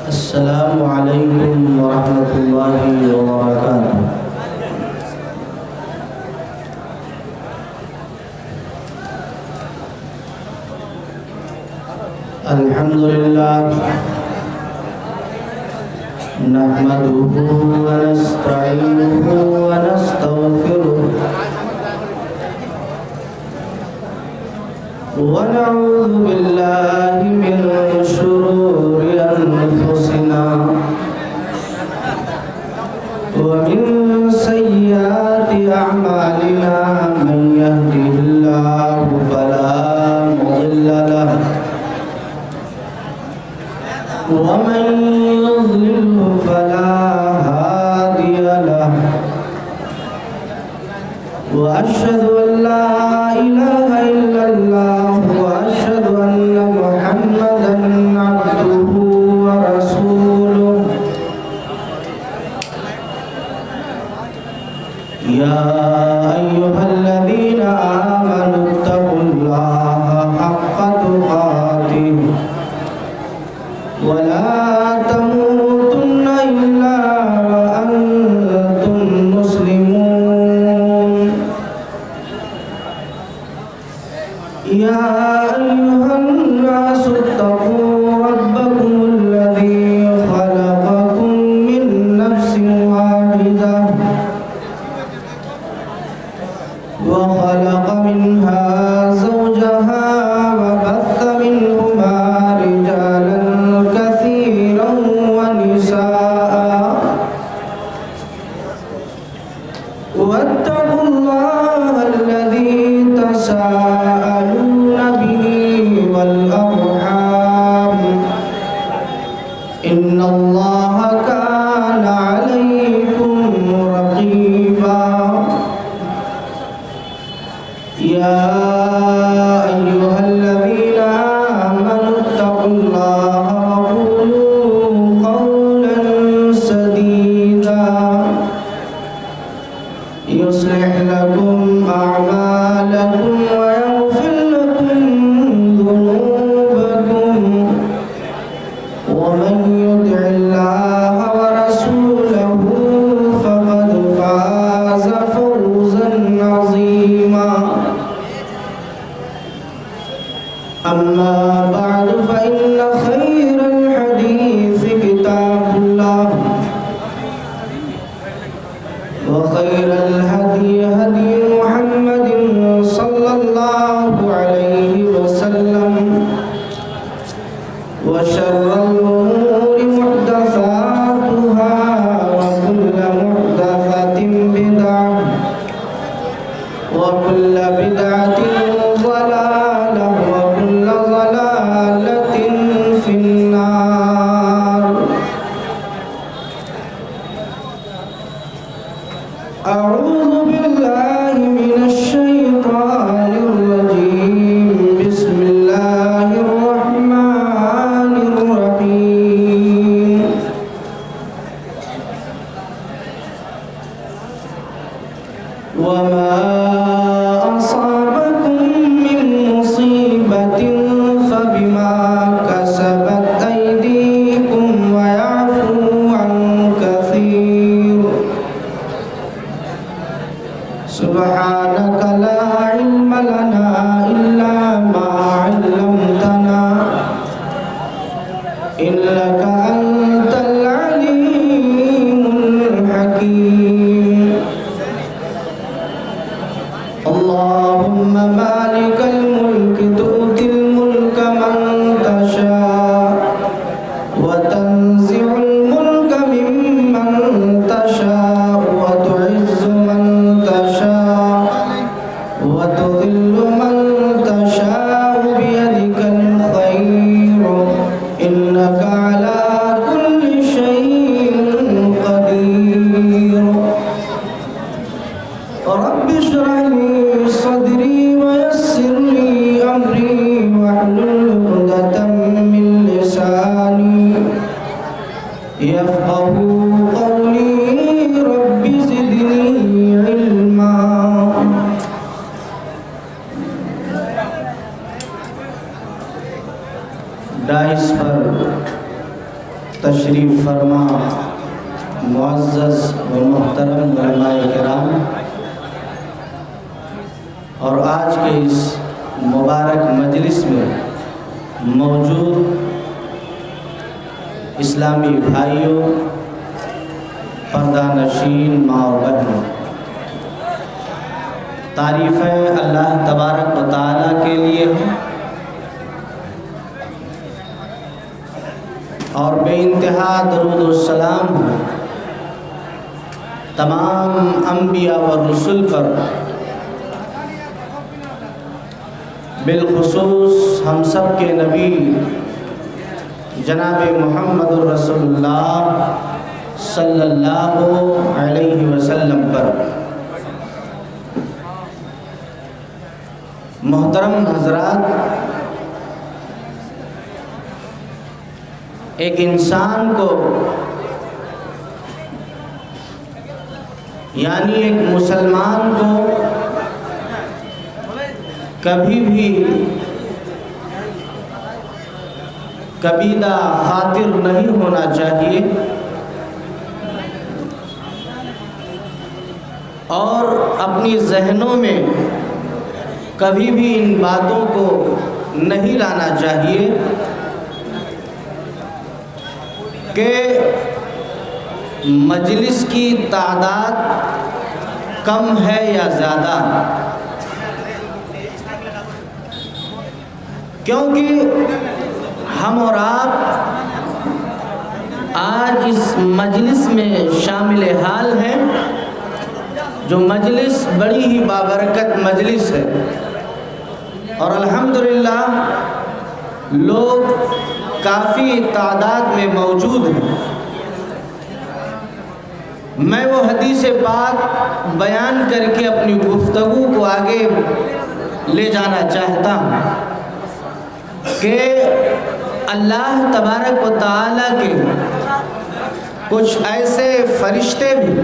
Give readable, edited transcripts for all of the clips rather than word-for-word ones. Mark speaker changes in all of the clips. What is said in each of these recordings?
Speaker 1: السلام علیکم ورحمۃ اللہ وبرکاتہ۔ الحمدللہ نحمدہ ونستعینہ ونستغفرہ ونعوذ باللہ من شرور انفسنا ومن سیئات اعمالنا من یهده اللہ فلا مضل له ومن يضلل فلا هادي له وأشهد أن لا إله إلا الله وأشهد أن محمدا عبده ورسوله يا أيها الذين آمنوا اتقوا الله حق تقاته ولا تموتن إلا وأنتم مسلمون يا أيها الناس اتقوا ربكم الذي خلقكم من نفس واحدة وخلق منها زوجها وبث منهما رجالا كثيرا ونساء واتقوا الله الذي تساءلون به والأرحام إن الله كان عليكم رقيبا يا أيها الذين آمنوا اتقوا الله وقولوا قولا سديدا يصلح لكم أعمالكم ويغفر لكم ذنوبكم ومن يطع الله ورسوله فقد فاز فوزا عظيما أما بعد فإن خير الحديث كتاب الله وخير الهدي هدي محمد صلى الله عليه وسلم وشر الأمور محدثاتها وكل محدثة بدعة وكل بدعة ضلالة وكل ضلالة في النار أعوذ بالله من الشيطان الرجيم بسم الله الرحمن الرحيم وما أصابكم من مصيبة فبما كسبت أيديكم ويعفو عن كثير سبحانك لا علم لنا إلا ما علمتنا إنك أنت العليم الحكيم اللهم مالك الملك تؤتي الملك من تشاء وتنزع الملك ممن تشاء وتعز من تشاء وتذل من تشاء بيدك الخير إنك على كل شيء قدير رب اشرح لي صدري ويسر لي أمري واحلل عقدة من لساني يفقهوا قولي رب زدني علما دائس پر تشریف فرما معزز و محترم علماء کرام اور آج کے اس مبارک مجلس میں موجود اسلامی بھائیوں، پردہ نشین ماں و بہنوں، تعریفیں اللہ تبارک و تعالیٰ کے لیے ہیں اور بے انتہا درود و سلام تمام انبیاء و رسول پر، بالخصوص ہم سب کے نبی جناب محمد رسول اللہ صلی اللہ علیہ وسلم پر۔ محترم حضرات، ایک انسان کو یعنی ایک مسلمان کو کبھی بھی کبیدہ خاطر نہیں ہونا چاہیے اور اپنی ذہنوں میں کبھی بھی ان باتوں کو نہیں لانا چاہیے کہ مجلس کی تعداد کم ہے یا زیادہ، کیونکہ ہم اور آپ آج اس مجلس میں شامل حال ہیں، جو مجلس بڑی ہی بابرکت مجلس ہے اور الحمدللہ لوگ کافی تعداد میں موجود ہیں۔ میں وہ حدیث پاک بیان کر کے اپنی گفتگو کو آگے لے جانا چاہتا ہوں کہ اللہ تبارک و تعالیٰ کے کچھ ایسے فرشتے بھی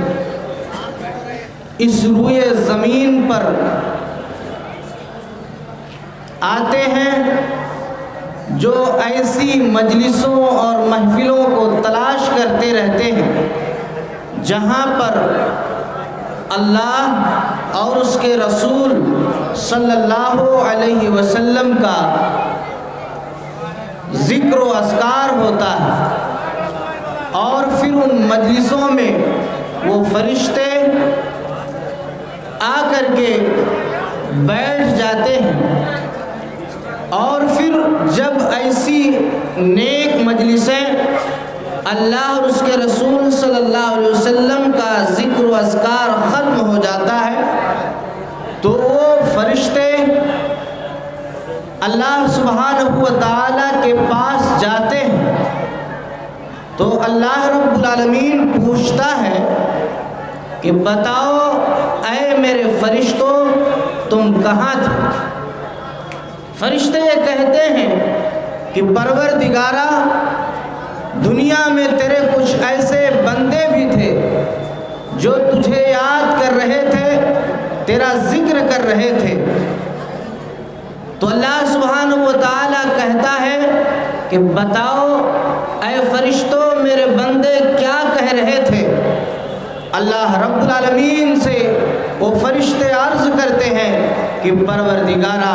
Speaker 1: اس روئے زمین پر آتے ہیں جو ایسی مجلسوں اور محفلوں کو تلاش کرتے رہتے ہیں جہاں پر اللہ اور اس کے رسول صلی اللہ علیہ وسلم کا ذکر و اذکار ہوتا ہے، اور پھر ان مجلسوں میں وہ فرشتے آ کر کے بیٹھ جاتے ہیں، اور پھر جب ایسی نیک مجلسیں اللہ اور اس کے رسول صلی اللہ علیہ وسلم کا ذکر و اذکار ختم ہو جاتا ہے تو وہ فرشتے اللہ سبحانہ و تعالیٰ کے پاس جاتے ہیں تو اللہ رب العالمین پوچھتا ہے کہ بتاؤ اے میرے فرشتوں تم کہاں تھے؟ فرشتے یہ کہتے ہیں کہ پروردگارا، دنیا میں تیرے کچھ ایسے بندے بھی تھے جو تجھے یاد کر رہے تھے، تیرا ذکر کر رہے تھے۔ تو اللہ سبحانہ و تعالیٰ کہتا ہے کہ بتاؤ اے فرشتوں میرے بندے کیا کہہ رہے تھے؟ اللہ رب العالمین سے وہ فرشتے عرض کرتے ہیں کہ پروردگارا،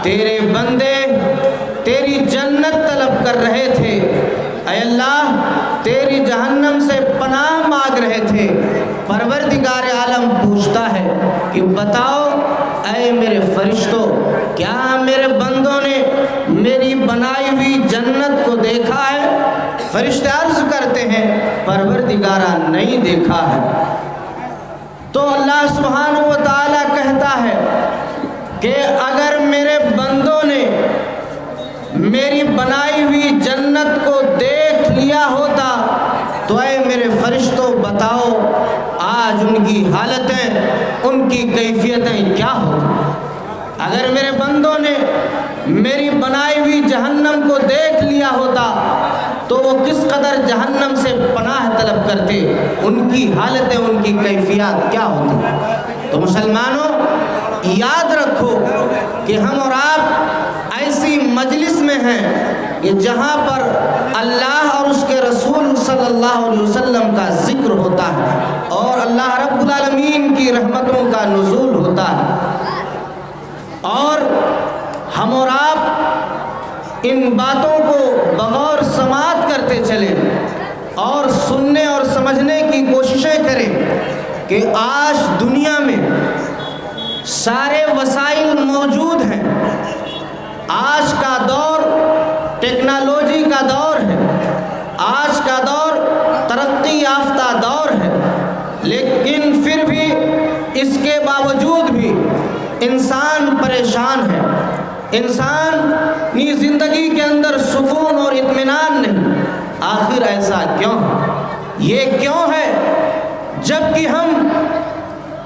Speaker 1: تیرے بندے تیری جنت طلب کر رہے تھے، اے اللہ تیری جہنم سے پناہ مانگ رہے تھے۔ پروردگار عالم پوچھتا ہے کہ بتاؤ اے میرے فرشتوں، کیا میرے بندوں نے میری بنائی ہوئی جنت کو دیکھا ہے؟ فرشتے عرض کرتے ہیں پروردگارا نہیں دیکھا ہے۔ تو اللہ سبحانہ و تعالیٰ کہتا ہے کہ اگر میرے بندوں نے میری بنائی ہوئی جنت کو دیکھ لیا ہوتا تو اے میرے فرشتوں بتاؤ آج ان کی حالتیں، ان کی کیفیتیں کیا ہوتی؟ اگر میرے بندوں نے میری بنائی ہوئی جہنم کو دیکھ لیا ہوتا تو وہ کس قدر جہنم سے پناہ طلب کرتے، ان کی حالتیں، ان کی کیفیات کیا ہوتی؟ تو مسلمانوں یاد رکھو کہ ہم اور آپ ایسی مجلس میں ہیں کہ جہاں پر اللہ اور اس کے رسول صلی اللہ علیہ وسلم کا ذکر ہوتا ہے اور اللہ رب العالمین کی رحمتوں کا نزول ہوتا ہے، اور ہم اور آپ ان باتوں کو بغور سماعت کرتے چلیں اور سننے اور سمجھنے کی کوششیں کریں کہ آج دنیا میں سارے وسائل موجود ہیں۔ آج کا دور ٹیکنالوجی کا دور ہے، آج کا دور ترقی یافتہ دور ہے، لیکن پھر بھی اس کے باوجود بھی انسان پریشان ہے، انسانی زندگی کے اندر سکون اور اطمینان نہیں۔ آخر ایسا کیوں؟ یہ کیوں ہے؟ جبکہ ہم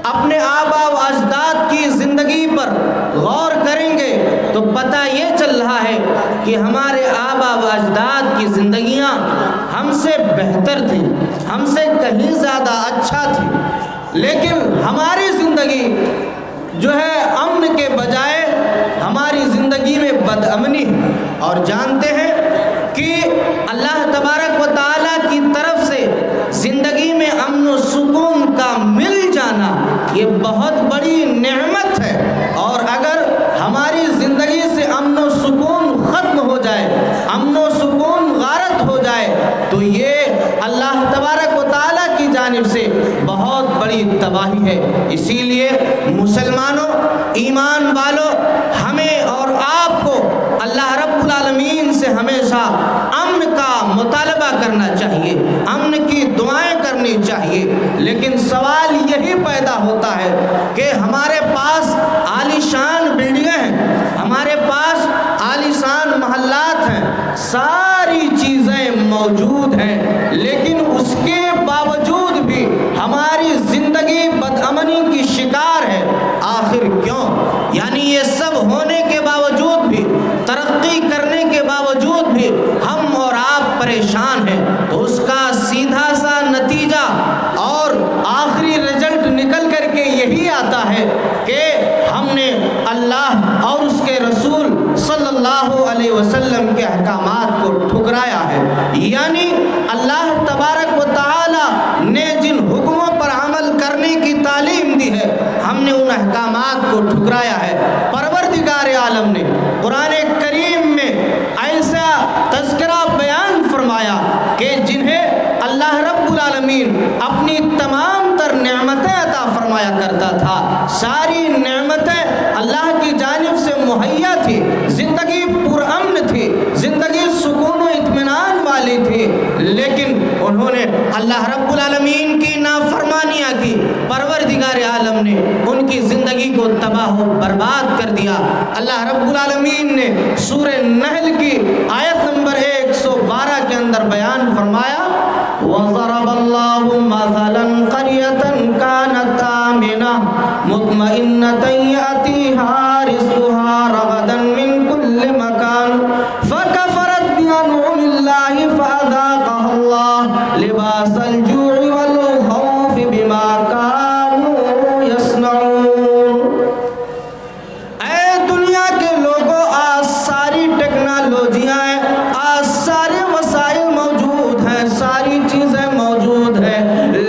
Speaker 1: اپنے آبا و اجداد کی زندگی پر غور کریں گے تو پتہ یہ چل رہا ہے کہ ہمارے آبا و اجداد کی زندگیاں ہم سے بہتر تھیں، ہم سے کہیں زیادہ اچھا تھی، لیکن ہماری زندگی جو ہے امن کے بجائے ہماری زندگی میں بدامنی ہے۔ اور جانتے ہیں کہ اللہ تبارک و تعالیٰ کی طرف سے زندگی میں امن و سکون کا مل جانا یہ بہت بڑی نعمت ہے، اور اگر ہماری زندگی سے امن و سکون ختم ہو جائے، امن و سکون غارت ہو جائے تو یہ اللہ تبارک و تعالیٰ کی جانب سے بہت بڑی تباہی ہے۔ اسی لیے مسلمانوں، ایمان والوں، ہمیں اور آپ کو اللہ رب العالمین سے ہمیشہ امن کا مطالبہ کرنا چاہیے، امن کی دعائیں کرنی چاہیے، لیکن سوال یہی پیدا ہوتا ہے کہ ہمارے پاس عالی شان بلڈنگیں ہیں، ہمارے پاس عالی شان محلات ہیں، ساری چیزیں موجود ہیں، لیکن اس کے باوجود بھی ہماری زندگی بدامنی کی شکار ہے۔ آخر کیوں؟ یعنی یہ سب ہونے کے باوجود بھی، ترقی کرنے کے باوجود بھی ہم اور آپ پریشان ہیں، تو اس کا سیدھا سا نتیجہ اور آخری رزلٹ نکل کر کے یہی آتا ہے کہ ہم نے اللہ اور اس کے رسول صلی اللہ علیہ وسلم کے احکامات کو ٹھکرایا ہے۔ یعنی اللہ تبارک و تعالی نے جن حکموں پر عمل کرنے کی تعلیم دی ہے، ہم نے ان احکامات کو ٹھکرایا ہے۔ پروردگار عالم نے قرآن کریم میں ایسا تذکرہ بیان فرمایا کہ جنہیں اللہ رب العالمین اپنی تمام تر نعمتیں عطا فرمایا کرتا تھا، ساری نعمتیں اللہ کی جانب سے مہیا تھی، زندگی پرامن تھی، زندگی سکون و اطمینان والی تھی، لیکن انہوں نے اللہ رب العالمین کی نافرمانیاں کی، پروردگار عالم نے ان کی زندگی کو تباہ و برباد کر دیا۔ اللہ رب العالمین نے سورہ نحل کی آیت نمبر 112 کے اندر بیان فرمایا، وَضَرَبَ اللَّهُ مَثَلًا قَرْيَةً كَانَتْ آمِنَةً مُطْمَئِنَّةً يَأْتِيهَا رِزْقُهَا رَغَدًا مِنْ كُلِّ مَكَانٍ فَكَفَرَتْ بِأَنْعُمِ اللَّهِ فَأَذَاقَهَا اللَّهُ لِبَاسَ الْجُوعِ وَالْخَوْفِ بِمَا كَانُوا يَصْنَعُونَ۔ اے دنیا کے لوگوں، آج ساری ٹیکنالوجیاں ہیں، آج سارے وسائل موجود ہیں، ساری چیزیں موجود ہیں،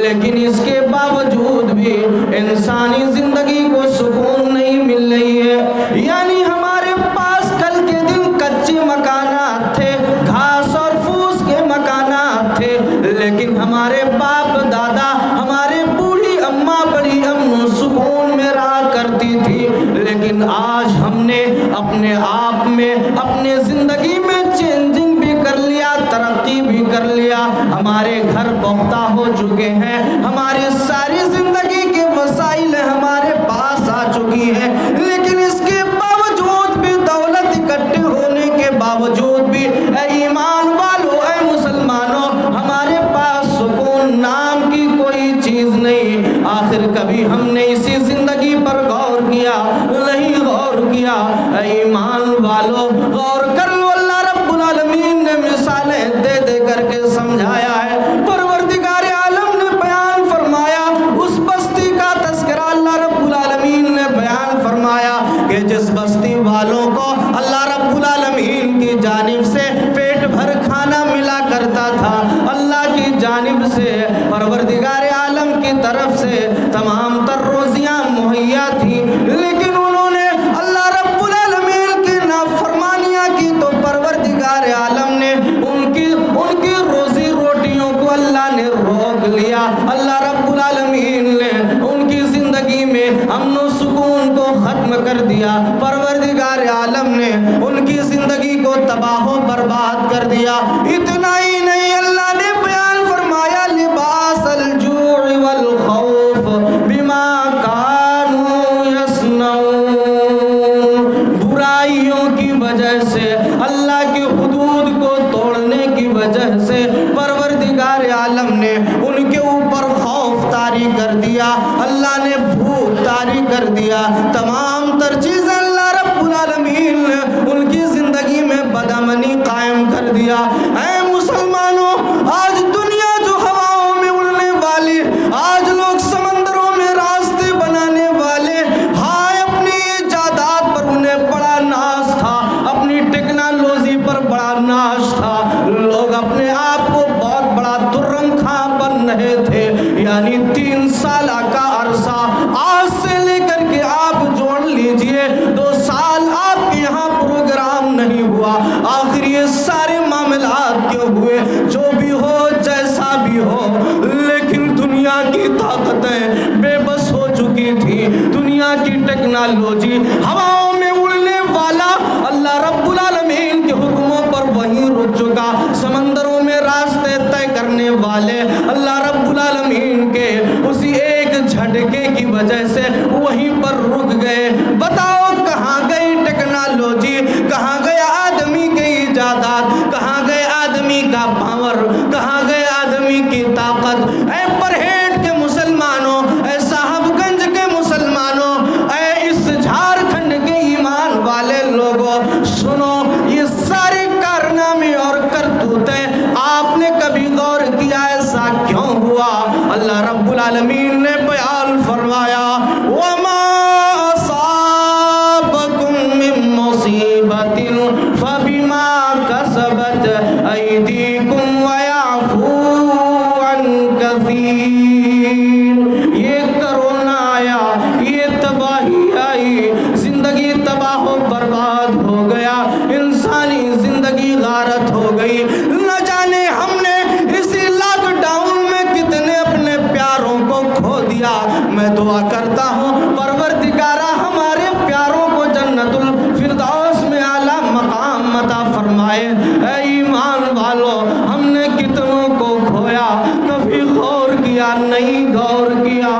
Speaker 1: لیکن اس کے باوجود بھی انسانی زندگی کو سکون نہیں مل رہی ہے۔ یعنی ہمارے پاس کل کے دن کچے مکانات تھے، گھاس اور پھوس کے مکانات تھے، لیکن ہمارے باپ دادا، ہمارے بوڑھی اماں بڑی امن و سکون میں رہا کرتی تھی، لیکن آج ہم نے اپنے آپ میں، اپنے زندگی میں چینجنگ بھی کر لیا، ترقی بھی کر لیا، ہمارے گھر پختہ ہو چکے ہیں، ہماری ساری زندگی کے وسائل ہمارے پاس آ چکی ہیں، لیکن اس کے باوجود بھی، دولت اکٹھے ہونے کے باوجود بھی، اے ایمان والو، اے مسلمانوں، ہمارے پاس سکون نام کی کوئی چیز نہیں۔ آخر کبھی ہم نے اسی زندگی پر غور کیا؟ نہیں غور کیا۔ اے ایمان والو، غور کر لو، اللہ رب العالمین نے مثالیں دے دے کر کے سمجھایا ہے۔ پروردگار عالم نے بیان فرمایا، اس بستی کا تذکرہ اللہ رب العالمین نے بیان فرمایا کہ جس بستی والوں کو اللہ رب العالمین کی جانب سے پیٹ بھر کھانا ملا کرتا تھا، اللہ کی کر دیا، پروردگار عالم نے ان کی زندگی کو تباہ و برباد کر دیا۔ اتنا ہی نہیں، اللہ نے بیان فرمایا لباس الجوع والخوف بما کانوا یصنعون، برائیوں کی وجہ سے، اللہ کی حدود کو توڑنے کی وجہ سے پروردگار عالم نے ان کے اوپر خوف طاری کر دیا، اللہ نے بھوک طاری کر دیا، تمام تر چیزیں اللہ رب العالمین نے ان کی زندگی میں بدامنی قائم کر دیا۔ اے مسلمانوں، آج دنیا جو ہواؤں میں اڑنے والی، آج لوگ سمندروں میں راستے بنانے والے، ہائے اپنی ایجادات پر انہیں بڑا ناز تھا، اپنی ٹیکنالوجی پر بڑا ناز تھا، لوگ اپنے آپ کو بہت بڑا درم خاں بن رہے تھے، یعنی 3 سالہ کا عرصہ آج سے لے کر کے آپ جوڑ لیجئے 2 سال آپ کے یہاں پروگرام نہیں ہوا، آخر یہ سارے معاملات کیوں ہوئے؟ جو بھی ہو، جیسا بھی ہو، لیکن دنیا کی طاقتیں بے بس ہو چکی تھی، دنیا کی ٹیکنالوجی ہواؤں میں اڑنے والا اللہ رب العالمین کے حکموں پر وہیں رک چکا، سمندروں میں راستے طے کرنے والے اللہ رب العالمین کے اسی ایک جھٹکے کی وجہ سے وہیں پر رک گئے۔ بتاؤ کہاں گئی ٹیکنالوجی، کہاں گیا آدمی کے ایجادات، کہاں گئے آدمی کا پاور، کہاں گئے آدمی کی طاقت؟ اے پرہیٹ کے مسلمانوں، اے صاحب گنج کے مسلمانوں، اے اس جھارکھنڈ کے ایمان والے لوگوں، سنو، یہ سارے کارنامے اور کرتوتیں آپ نے کبھی غور کیا ایسا کیوں ہوا؟ اللہ رب العالمین نے بیان فرمایا وَمَا أَصَابَكُم مِّن مُّصِيبَةٍ فَبِمَا كَسَبَتْ أَيْدِيكُمْ وَيَعْفُو عَن كَثِيرٍ۔ یہ کرونا آیا، یہ تباہی آئی، زندگی تباہ و برباد ہو گیا، انسانی زندگی غارت ہو گئی، نہ جانے ہم نے اسی لاک ڈاؤن میں کتنے اپنے پیاروں کو کھو دیا۔ میں دعا کرتا ہوں پروردگارہ ہمارے پیاروں کو جنت الفردوس میں اعلیٰ مقام عطا فرمائے۔ اے ایمان والو، ہم نے کتنوں کو کھویا، کبھی غور کیا نہیں، غور کیا؟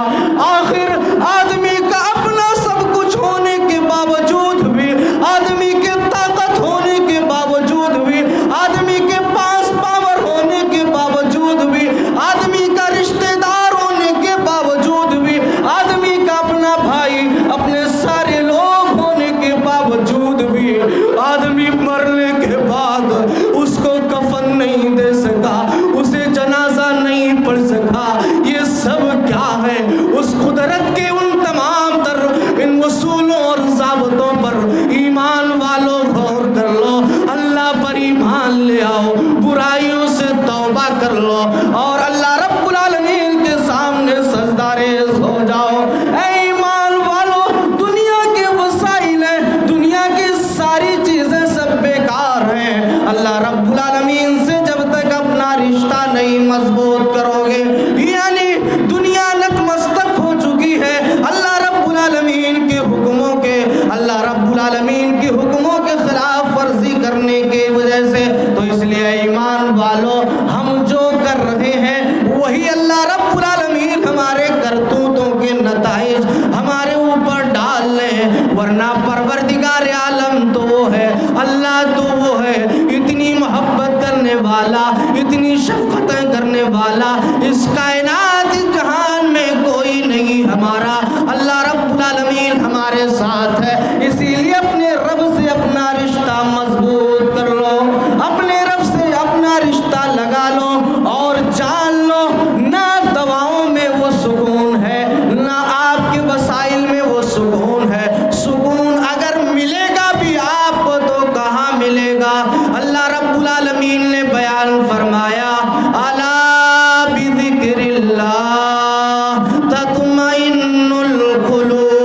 Speaker 1: آخر آدمی کا اپنا سب کچھ ہونے کے باوجود بھی، آدمی کے طاقت ہونے کے باوجود بھی، آدمی کے پاس پاور ہونے کے باوجود بھی، آدمی کا رشتہ دار ہونے کے باوجود بھی، آدمی کا اپنا بھائی، اپنے سارے لوگ ہونے کے باوجود بھی، آدمی مرنے کے بعد اس کو کفن نہیں دے سکا، اسے جنازہ نہیں پڑھ سکا۔ یہ سب کیا ہے؟ اس قدرت کے ان تمام تر ان اصولوں اور ضابطوں پر ایمان والوں غور کر لو، اللہ پر ایمان لے آؤ، برائیوں سے توبہ کر لو اور اللہ رب العالمین کے سامنے سجدہ ریز ہو جاؤ۔ اے ایمان والو، دنیا کے وسائل ہیں، دنیا کی ساری چیزیں سب بیکار ہیں، اللہ رب العالمین سے جب تک اپنا رشتہ نہیں مضبوط کرو گے، یعنی دنیا نتمستک ہو چکی ہے اللہ رب العالمین کے حکموں کے، اللہ رب العالمین کے حکموں کے خلاف ورزی کرنے کی وجہ سے۔ تو اس لیے ایمان والو، ہم جو کر رہے ہیں وہی اللہ رب العالمین ہمارے کرتوتوں کے نتائج ہمارے اوپر ڈال لیں، ورنہ پروردگار عالم تو وہ ہے، اللہ تو وہ ہے، اتنی محبت کرنے والا، اتنی شفقتیں کرنے والا، اس کائنات اس جہان میں کوئی نہیں ہمارا، اللہ رب العالمین ہمارے ساتھ ہے۔ اسی لیے اپنے رب سے اپنا رشتہ مضبوط کر لو، اپنے رب سے اپنا رشتہ لگا لو اور جان لو، نہ دواؤں میں وہ سکون ہے، نہ آپ کے وسائل میں وہ سکون ہے۔ سکون اگر ملے گا بھی آپ کو تو کہاں ملے گا؟ اللہ رب العالمین نے بیان فرمایا الا بذکر اللہ تطمئن القلوب۔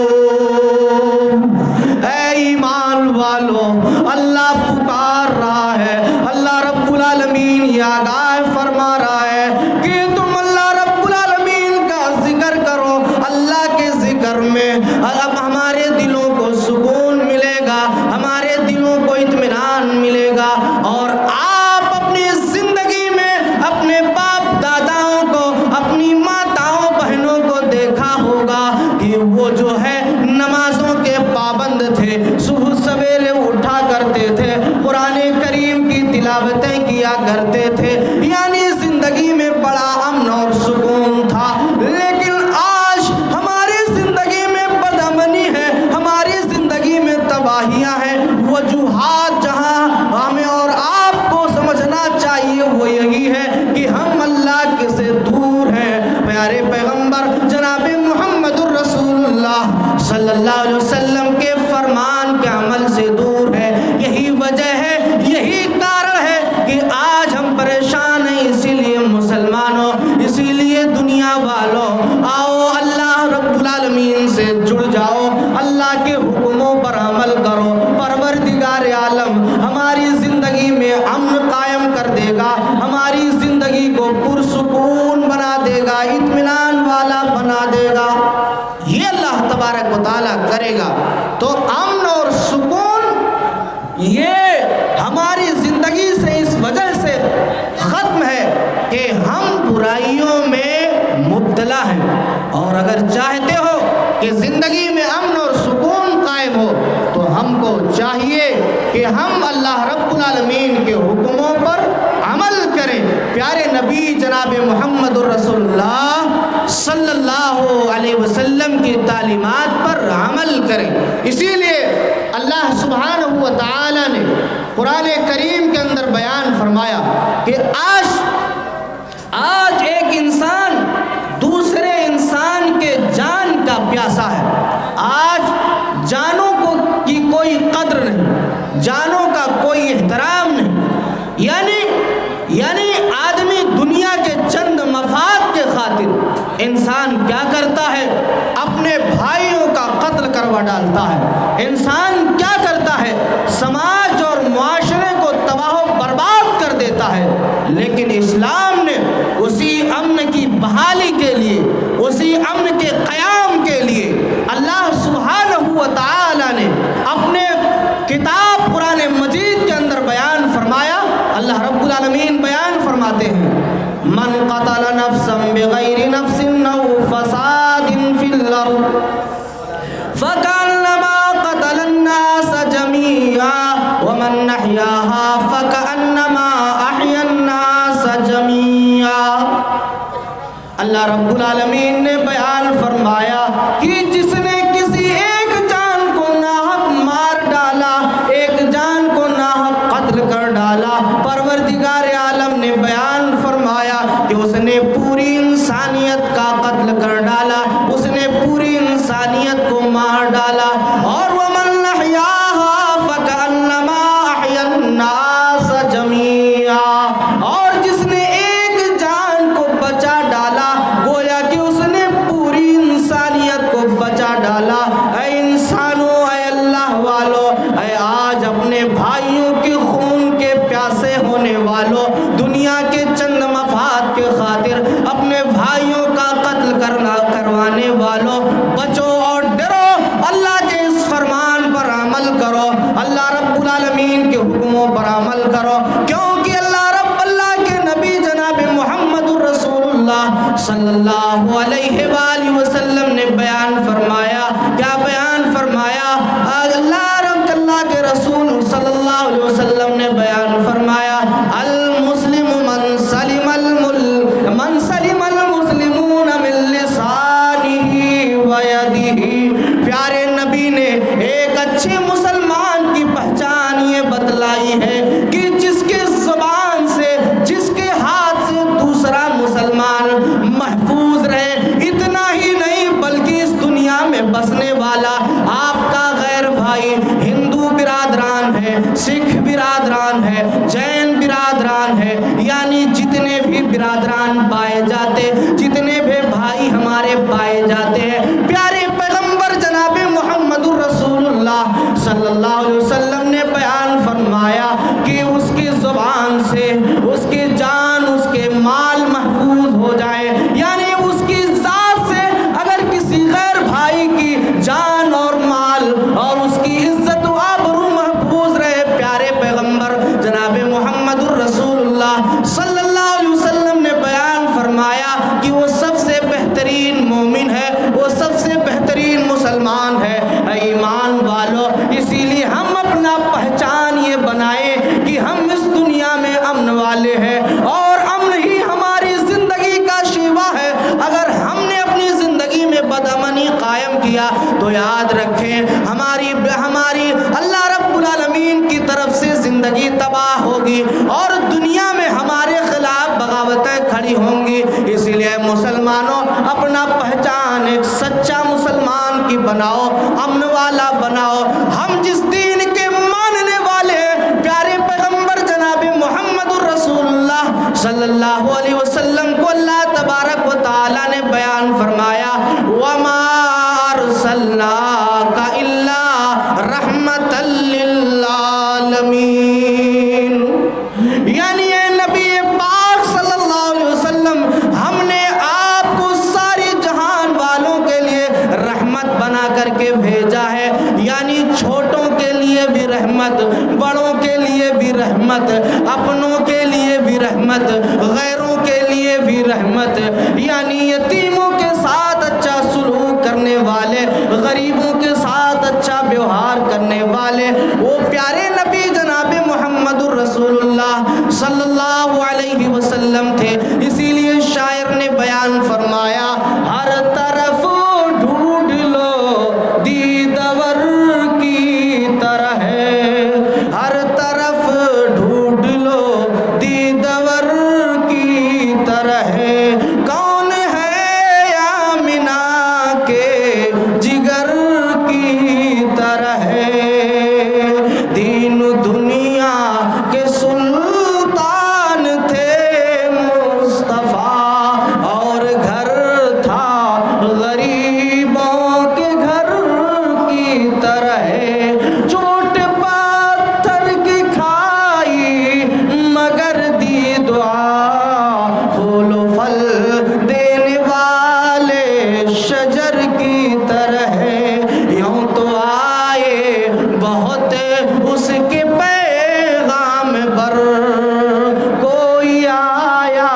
Speaker 1: اے ایمان والو، اللہ پکار رہا ہے، اللہ رب العالمین یہ آگاہ فرما رہا ہے کہ تم اللہ رب العالمین کا ذکر کرو، اللہ کے ذکر میں اب ہمارے دلوں کو سکون ہوگا اور آپ اپنی زندگی میں اپنے باپ داداؤں کو, اپنی ماتاؤں بہنوں کو دیکھا ہوگا کہ وہ جو ہے نمازوں کے پابند تھے, صبح سویرے اٹھا کرتے تھے, قرآن کریم کی تلاوتیں کیا کرتے تھے, یعنی زندگی میں بڑا امن اور سکون تھا. لیکن آج ہماری زندگی میں بدامنی ہے, ہماری زندگی میں تباہیاں ہیں. وجوہات جہاں ہمیں اور آپ کو سمجھنا چاہیے وہ یہی ہے کہ ہم اللہ کے سے دور ہیں. پیارے پیغمبر جناب محمد الرسول اللہ صلی اللہ علیہ وسلم کے فرمان کے عمل سے دور ہے. یہی وجہ ہے, یہی کارن ہے کہ آج ہم پریشان ہیں. اسی لیے مسلمانوں, اسی لیے دنیا والوں, آؤ اللہ رب العالمین سے جڑ جاؤ, اللہ کے حکموں پر عمل کرو. پروردگار عالم ہماری زندگی میں امن قائم کر دے گا, ہماری زندگی کو پرسکون بنا دے گا, اطمینان والا بنا دے گا. یہ اللہ تبارک و تعالیٰ کرے گا. تو امن اور سکون یہ ہماری زندگی سے اس وجہ سے ختم ہے کہ ہم برائیوں میں مبتلا ہیں. اور اگر چاہتے ہو کہ زندگی میں امن اور سکون قائم ہو تو ہم کو چاہیے کہ ہم اللہ رب العالمین کے حکموں پر عمل کریں. پیارے نبی جناب محمد الرسول اللہ صلی اللہ علیہ وسلم کی تعلیمات پر عمل کریں. اسی لیے اللہ سبحانہ و تعالی نے قرآن کریم کے اندر بیان فرمایا کہ آج ایک انسان دوسرے انسان کے جان کا پیاسا ہے. آج جانوں کی کوئی قدر نہیں, جانوں کا کوئی احترام نہیں. یعنی آدمی دنیا کے چند مفاد کے خاطر انسان کیا کرتا ہے, اپنے بھائیوں کا قتل کروا ڈالتا ہے. انسان کیا کرتا ہے, سماج اور معاشرے کو تباہ و برباد کر دیتا ہے. لیکن اسلام نے اسی امن کی بحالی کے لیے, اسی امن کے قیام کے لیے اللہ سبحانہ و تعالی نے اپنے کتاب قرآن مجید کے اندر بیان فرمایا. اللہ رب العالمین بیان فرماتے ہیں, من قتل نفسا بغیر نفس او فساد فی الارض فکانما قتل الناس جميعا ومن احیاها فکانما احیا الناس جميعا. اللہ رب العالمین نے بیان فرمایا کہ جس نے کسی ایک جان کو ناحق مار ڈالا, ایک جان کو ناحق قتل کر ڈالا, پروردگار عالم نے بیان فرمایا کہ اس نے پوری انسانیت کا قتل کر ڈالا, اس نے پوری انسانیت کو مار ڈالا. اور وَمَنْ أَحْيَاهَا فَكَأَنَّمَا أَحْيَا النَّاسَ جَمِيعًا. اور جس نے ایک جان کو بچا ڈالا گویا کہ اس نے پوری انسانیت کو بچا ڈالا. اے انسانوں, اے اللہ والوں, اے آج اپنے بھائیوں کے خون کے پیاسے ہونے والوں, دنیا کے چند مفاد کے خاطر اپنے بھائیوں کا قتل کروانے والوں, بچو اور ڈرو, اللہ کے اس فرمان پر عمل کرو, اللہ رب العالمین کے حکموں پر عمل کرو. کیونکہ اللہ کے نبی جناب محمد الرسول اللہ صلی اللہ علیہ وآلہ وسلم نے بیان فرمایا. کیا بیان فرمایا؟ اللہ کے رسول صلی اللہ علیہ وسلم نے بیان فرمایا, المسلم من سلم المسلمون من لسانہ ویدہ. پیارے نبی نے ایک اچھے مسلمان کی پہچان یہ بتلائی ہے کہ جس کے زبان سے, جس کے ہاتھ سے دوسرا مسلمان محفوظ رہے. اتنا ہی نہیں بلکہ اس دنیا میں بسنے والا آپ کا غیر بھائی ہندو برادران ہے, سکھ برادران ہے, جین برادران ہے, یعنی جتنے بھی برادران پائے جاتے, جتنے بھی بھائی ہمارے پائے جاتے ہیں, پیارے پیغمبر جناب محمد الرسول اللہ صلی اللہ علیہ وسلم نے بیان فرمایا کہ اس کی زبان سے اس کی جان, اس کے مال محفوظ ہو جائے. یعنی اس کی ذات سے اگر کسی غیر بھائی کی جان اور مال اور اس کی عزت و آبرو محفوظ رہے, پیارے پیغمبر جناب اور دنیا میں ہمارے خلاف بغاوتیں کھڑی ہوں گی۔ اسی لیے مسلمانوں اپنا پہچان ایک سچا مسلمان کی بناؤ، امن والا بناؤ۔ ہم جس دین کے ماننے والے ہیں، پیارے پیغمبر جناب محمد الرسول اللہ صلی اللہ علیہ وسلم کو اللہ تبارک و تعالی نے بیان فرمایا وَمَا أَرْسَلْنَاكَ إِلَّا رَحْمَةً لِّلْعَالَمِينَ، یعنی اے نبی پاک صلی اللہ علیہ وسلم، ہم نے آپ کو ساری جہان والوں کے لیے رحمت بنا کر کے بھیجا ہے، یعنی چھوٹوں کے لیے بھی رحمت، بڑوں کے لیے بھی رحمت، اپنوں کے لیے بھی رحمت، غیروں کے لیے بھی رحمت، یعنی یتیموں کے ساتھ اچھا سلوک کرنے والے، غریبوں کے ساتھ اچھا ویوہار کرنے والے وہ پیارے نبی جناب محمد الرسول اللہ صلی اللہ علیہ وسلم تھے۔ اسی لیے شاعر نے بیان فرمایا ہر طرف ڈھونڈ لو دیدور کی طرح ہے، ہر طرف ڈھونڈ لو دیدور کی طرح ہے، کون ہے آمنہ کے جگر کی طرح ہے، دین دنیا کے سلطان تھے مصطفیٰ، اور گھر تھا غریبوں کے گھر کی طرح ہے، چوٹ پتھر کی کھائی مگر دی دعا، پھول و پھل دینے والے شجر کی طرح ہے، یوں تو آئے بہت اس کے پیغام پر، کوئی آیا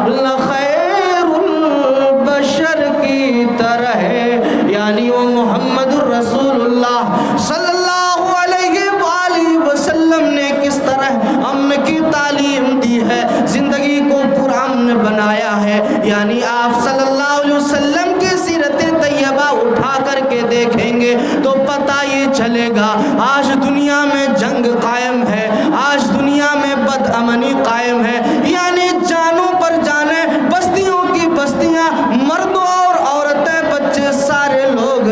Speaker 1: لخیر البشر کی طرح ہے، یعنی وہ محمد الرسول اللہ صلی اللہ علیہ وآلہ وسلم نے کس طرح امن کی تعلیم دی ہے، زندگی کو پرامن بنایا ہے، یعنی آپ صلی اللہ علیہ وسلم کی سیرت طیبہ اٹھا کر کے دیکھیں گے تو پتہ یہ چلے گا آج دنیا میں جنگ قائم ہے، آج دنیا میں بد امنی قائم ہے، یعنی جانوں پر جانیں، بستیوں کی بستیاں، مردوں اور عورتیں، بچے، سارے لوگ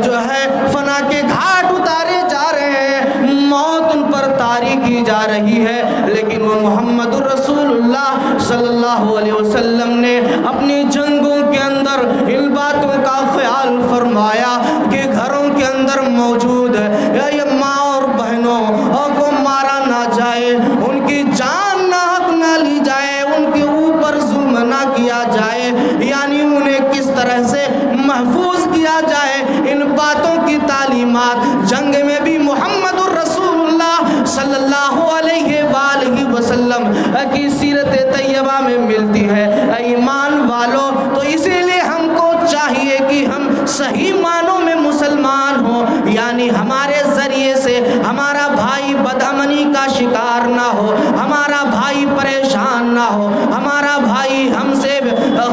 Speaker 1: جو ہے فنا کے گھاٹ اتارے جا رہے ہیں، موت ان پر طاری کی جا رہی ہے، لیکن وہ محمد الرسول اللہ صلی اللہ علیہ وسلم نے اپنی جنگوں کے اندر ان باتوں کا خیال فرمایا کہ گھروں کے اندر موجود ہے یہ ماں اور بہنوں اور کو مارا نہ جائے، ان کی جان ناحق نہ لی جائے، ان کے اوپر ظلم نہ کیا جائے، یعنی انہیں کس طرح سے محفوظ کیا جائے، ان باتوں کی تعلیمات جنگ میں بھی محمد الرسول اللہ صلی اللہ علیہ وآلہ وسلم کی سیرت طیبہ میں ملتی ہے۔ ایمان والو، تو اسی لیے ہم کو چاہیے کہ ہم صحیح معنوں میں مسلمان ہوں، یعنی ہمارے ذریعے سے ہمارا بھائی بدامنی کا شکار نہ ہو، ہمارا بھائی پریشان نہ ہو، ہمارا بھائی ہم سے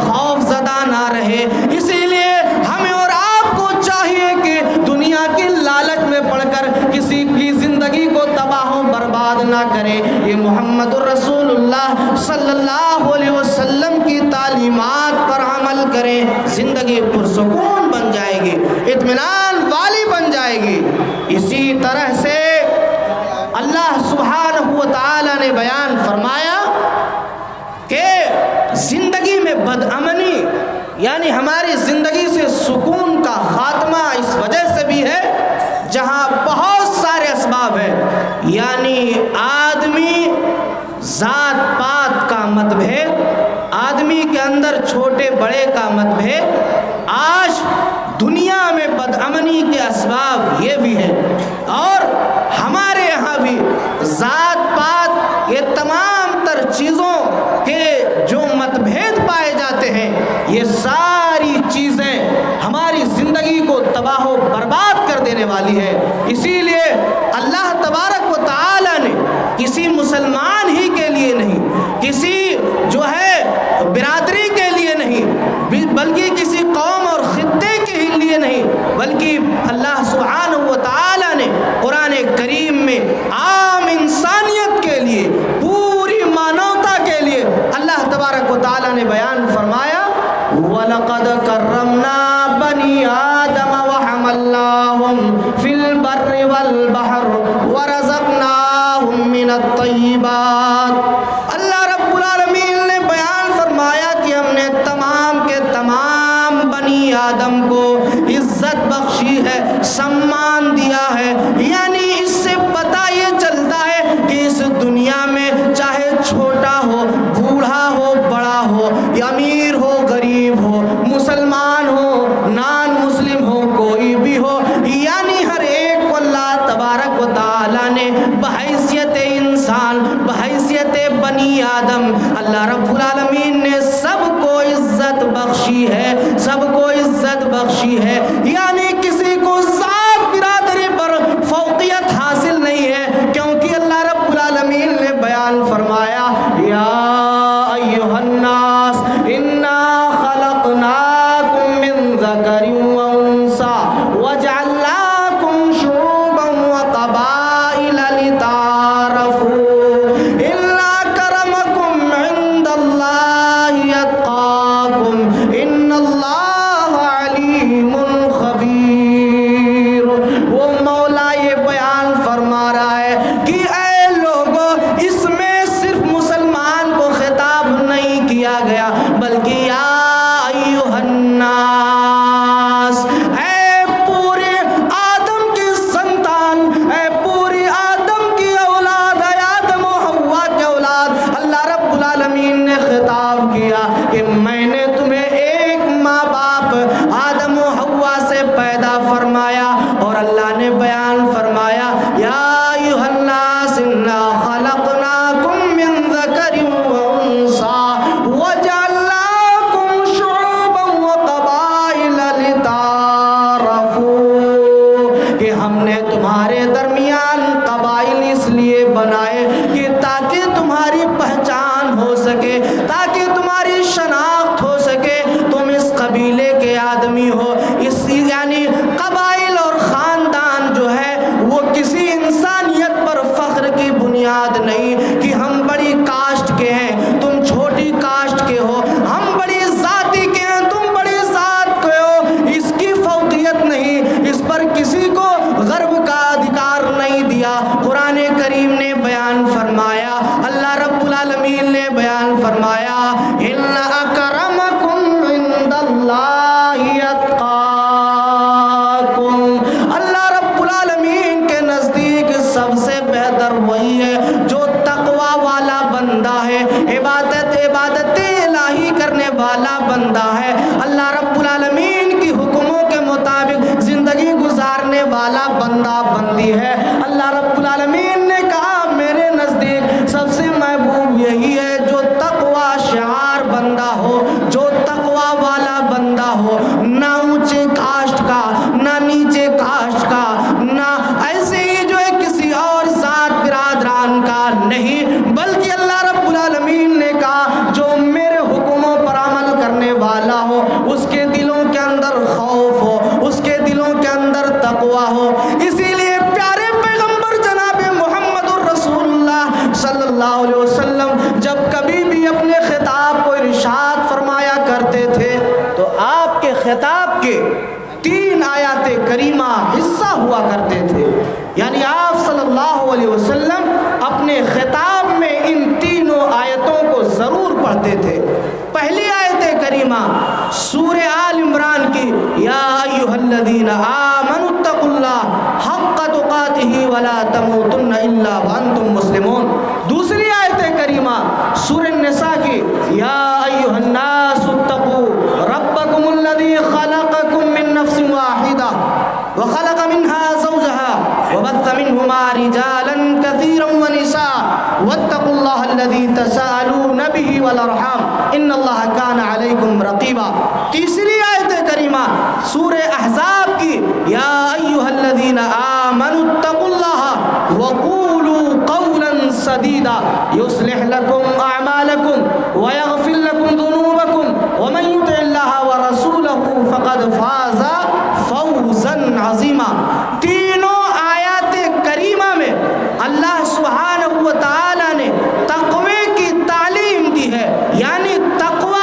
Speaker 1: خوف زدہ نہ رہے۔ اسی لیے ہمیں اور آپ کو چاہیے کہ دنیا کی لالچ میں پڑ کر کسی کی زندگی کو تباہ و برباد نہ کرے، یہ محمد الرسول اللہ صلی اللہ علیہ وسلم کی تعلیمات پر عمل کریں، زندگی پرسکون بن جائے گی، اطمینان والی بن جائے گی۔ اسی طرح سے اللہ سبحانہ و تعالی نے بیان فرمایا کہ زندگی میں بدامنی، یعنی ہماری زندگی سے سکون کا خاتمہ اس وجہ سے بھی ہے جہاں بہت سارے اسباب ہیں، یعنی آدمی ذات پات کا متبھید، آدمی کے اندر چھوٹے بڑے کا متبھید، آج دنیا میں بدامنی کے اسباب یہ بھی ہے، اور ہمارے یہاں بھی ذات پات، یہ تمام تر چیزوں کے جو متبھید پائے جاتے ہیں، یہ ساری چیزیں ہماری زندگی کو تباہ و برباد کر دینے والی ہے۔ اسی لیے اللہ تبارک و تعالی نے کسی مسلمان ہی کے لیے نہیں، کسی جو ہے برادری کے لیے نہیں، بلکہ کسی قوم اور خطے کے ہی لیے نہیں، بلکہ اللہ سبحانہ و تعالی نے قرآن کریم میں عام انسانیت کے لیے، پورے تعالیٰ نے بیان فرمایا وَلَقَدْ كَرَّمْنَا بَنِي آدَمَ وَحَمَلْنَاهُمْ فِي الْبَرِّ وَالْبَحْرِ وَرَزَقْنَاهُمْ مِنَ الطَّيِّبَاتِ۔ اللہ رب العالمین نے بیان فرمایا کہ ہم نے تمام کے تمام بنی آدم کو عزت بخشی ہے، سمان دیا ہے۔ یعنی اس سے پتہ یہ چلتا ہے کہ اس دنیا میں چاہے چھوٹا ہو، بوڑھا ہو، بڑا ہو، امیر ہو، غریب ہو، مسلمان ہو، نان مسلم ہو، کوئی بھی ہو، یعنی ہر ایک کو اللہ تبارک و تعالیٰ نے بحیثیت انسان، بحیثیت بنی آدم، اللہ رب العالمین نے سب کو عزت بخشی ہے، سب کو عزت بخشی ہے۔ یعنی کسی کو ذات برادری پر فوقیت حاصل نہیں ہے، کیونکہ اللہ رب العالمین نے بیان فرمایا یا ایھا الناس انا خلقناکم من ذکر و انثی وجعلناکم شعوبا وقبائل لتعارفوا ان اکرمکم عند اللہ اتقاکم ان اللہ علیم خبیر۔ وہ مولا یہ بیان فرما رہا ہے کہ اے لوگوں، اس میں صرف مسلمان کو خطاب نہیں کیا گیا بلکہ یا ایھا الناس، اے پورے آدم کی سنتان، اے پوری آدم کی اولاد، اے آدم و حوا کی اولاد، اللہ رب العالمین نے خطاب کیا کہ میں نے تمہیں ایک ماں باپ آدم و حوا سے پیدا فرمایا، اور اللہ نے بیان فرمایا یا ایھا الناس انا خلقناکم من ذکر و انثی وجعلناکم شعوبا وقبائل لتعارفوا، کہ ہم نے تمہارے درمیان قبائل اس لیے بنائے کہ تاکہ تمہاری پہچان ہو سکے، تاکہ تمہاری شناخت ہو سکے، تم اس قبیلے کے آدمی ہو۔ اس یعنی قبائل اور خاندان جو ہے وہ کسی انسانیت پر فخر کی بنیاد نہیں کہ ہم بڑی کاسٹ کے ہیں، تم چھوٹی کاسٹ کے ہو، ہم بڑی ذاتی کے ہیں، تم بڑی ذات کے ہو، اس کی فوقیت نہیں، اس پر کسی کو غرب کا ادھیکار نہیں دیا۔ قرآن کریم نے بیان فرمایا، اللہ رب العالمین نے بیان فرمایا ان اکرمکم عند اللہ اتقاکم، اللہ رب العالمین کے نزدیک سب سے بہتر وہی ہے جو تقوی والا بندہ ہے، عبادت الہی کرنے والا بندہ ہے، اللہ رب العالمین کی حکموں کے مطابق زندگی گزارنے والا بندہ بندی ہے۔ اللہ رب العالمین نے کہا میرے نزدیک سب سے محبوب یہی ہے جو تقوی شعار بندہ ہو، جو تقوی والا بندہ ہو، نہ اونچے کاسٹ کا، نہ نیچے کاسٹ کا، نہ ایسے ہی جو ہے کسی اور ذات برادران کا نہیں، بلکہ اللہ رب العالمین نے کہا جو میرے حکموں پر عمل کرنے والا ہو، اس کے دلوں کے اندر خوف ہو، اس کے دلوں کے اندر تقوی ہو۔ اسی لیے پیارے پیغمبر جناب محمد الرسول اللہ صلی اللہ علیہ وسلم جب کبھی بھی اپنے خطاب کو ارشاد فرمایا کرتے تھے تو آپ کے خطاب کے 3 آیات کریمہ حصہ ہوا کرتے تھے، یعنی آپ صلی اللہ علیہ وسلم اپنے خطاب میں ان 3 آیتوں کو ضرور پڑھتے تھے۔ پہلی آیت کریمہ سورہ آل عمران کی یا ایھا الذین آمنوا اتقوا اللہ حق تقاتہ ولا تموتن الا وانتم مسلمون۔ دوسری آیت کریمہ سورہ النساء کی یا ایھا الناس اتقوا ربکم الذی خلقکم من نفس واحدہ وخلق منها زوجها وبث منهما رجالا كثيرا ونساء واتقوا الله الذي تساءلون به والارحام ان الله كان عليكم رقيبا۔ تیسری آیت کریمہ سورہ احزاب کی یا ایھا الذین آمنوا اتقوا الله وقولوا قولا سدیدا يصلح لكم اعمالكم ويغفر لكم ذنوبكم ومن يطع الله ورسوله فقد فاز فوزا عظیما۔ تینوں آیات کریمہ میں اللہ سبحانہ و تعالی نے تقوی کی تعلیم دی ہے، یعنی تقوی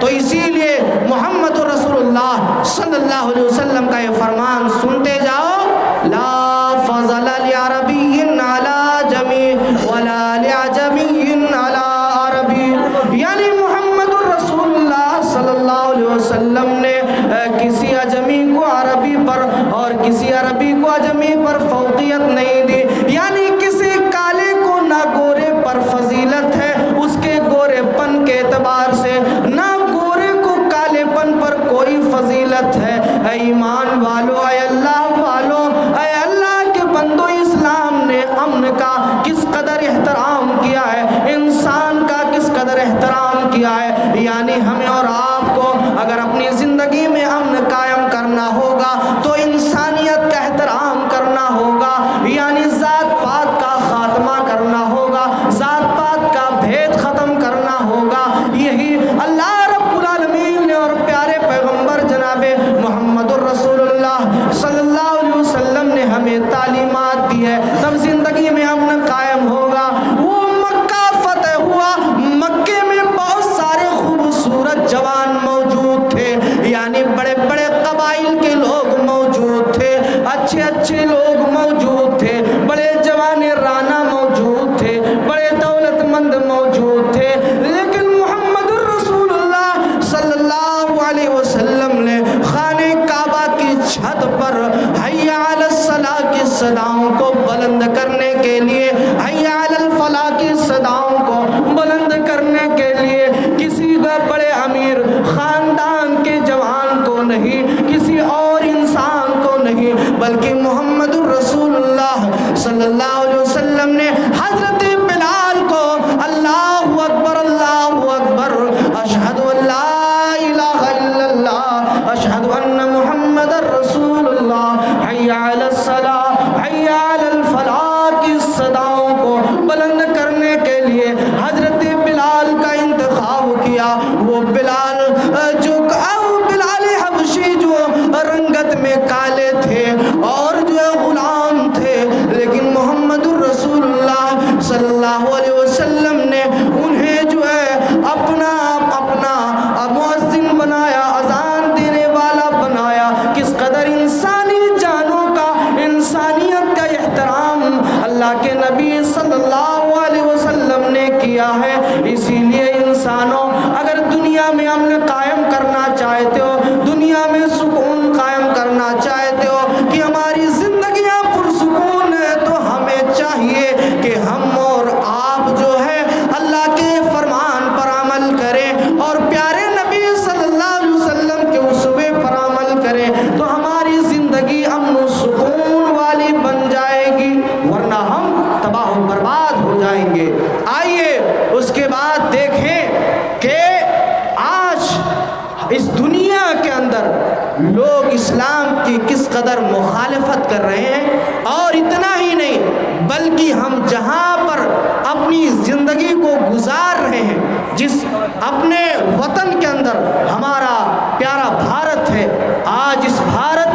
Speaker 1: تو اسی لیے محمد رسول اللہ صلی اللہ علیہ وسلم کا یہ فرمان سنتے جاؤ، لا فضل لعربی علی عجمی ولا لعجمی علی عربی، یعنی محمد رسول اللہ صلی اللہ علیہ وسلم نے کسی عجمی کو عربی پر اور کسی عربی کو عجمی پر فوقیت نہیں دی، یعنی کسی کالے کو نہ گورے پر فضیلت ہے اس کے گورے پن کے اعتبار سے، نہ گورے کو کالے پن پر کوئی فضیلت ہے۔ اے ایمان والو، اے اللہ والو، اے اللہ کے بندو، اسلام نے امن کا کس قدر احترام کیا ہے، انسان کا کس قدر احترام کیا ہے، یعنی ہمیں اور آپ کو اگر اپنی زندگی میں امن قائم کرنا ہوگا تو انسانیت کا احترام کرنا ہوگا، یعنی ذات پات کا خاتمہ کرنا ہوگا، ذات پات کا بھید ختم کرنا ہوگا۔ یہی اللہ رب العالمین نے اور پیارے پیغمبر جناب محمد الرسول اللہ صلی اللہ علیہ وسلم نے ہمیں تعلیمات دی ہے، تب زندگی میں امن قائم ہوگا۔ وہ مکہ فتح ہوا، مکے میں بہت سارے خوبصورت جوان موجود تھے، یعنی بڑے بڑے قبائل کے لوگ موجود تھے، اچھے اچھے لوگ موجود تھے، بڑے جوان رانا موجود تھے، بڑے دولت مند موجود تھے، لیکن محمد الرسول اللہ صلی اللہ علیہ وسلم نے خانہ کعبہ کی چھت پر حی علی الصلاۃ کی صداؤں کو بلند کرنے کے لیے، حی علی الفلاح کی صداؤں کو بلند کرنے کے لیے کسی بڑے امیر خاندان کے جوان کو نہیں، کسی اور انسان کو نہیں، بلکہ محمد الرسول اللہ صلی اللہ علیہ وسلم نے حضرت بلال کو اللہ اکبر اللہ اکبر اشہد ان لا الہ الا اللہ اشہد ان محمد الرسول اللہ حی علی الصلاۃ حی علی الفلاح کی صداؤں کو بلند کرنے کے لیے حضرت بلال کا انتخاب کیا۔ وہ بلال جو بلال حبشی جو رنگت میں کالے تھے اور جو غلام تھے، لیکن محمد الرسول اللہ صلی اللہ علیہ وسلم نے انہیں جو ہے اپنا مؤذن بنایا، اذان دینے والا بنایا۔ کس قدر انسانی جانوں کا، انسانیت کا احترام اللہ کے نبی صلی اللہ علیہ وسلم نے کیا ہے۔ اسی لیے انسانوں، اگر دنیا میں امن قائم کرنا چاہتے ہو، دنیا میں سکون قائم کرنا چاہتے ہو کہ ہماری زندگیاں پرسکون ہے، تو ہمیں چاہیے کہ ہم اور آپ جو ہے اللہ کے فرمان پر عمل کریں اور پیارے نبی صلی اللہ علیہ وسلم کے اسوے پر عمل کریں، تو ہماری زندگی امن و سکون والی بن جائے گی، ورنہ ہم تباہ و برباد ہو جائیں گے۔ آئیے اس کے بعد دیکھیں کہ آج اس دنیا کے اندر لوگ اسلام کی کس قدر مخالفت کر رہے ہیں، اور اتنا ہی نہیں بلکہ ہم جہاں پر اپنی زندگی کو گزار رہے ہیں، جس اپنے وطن کے اندر ہمارا پیارا بھارت ہے، آج اس بھارت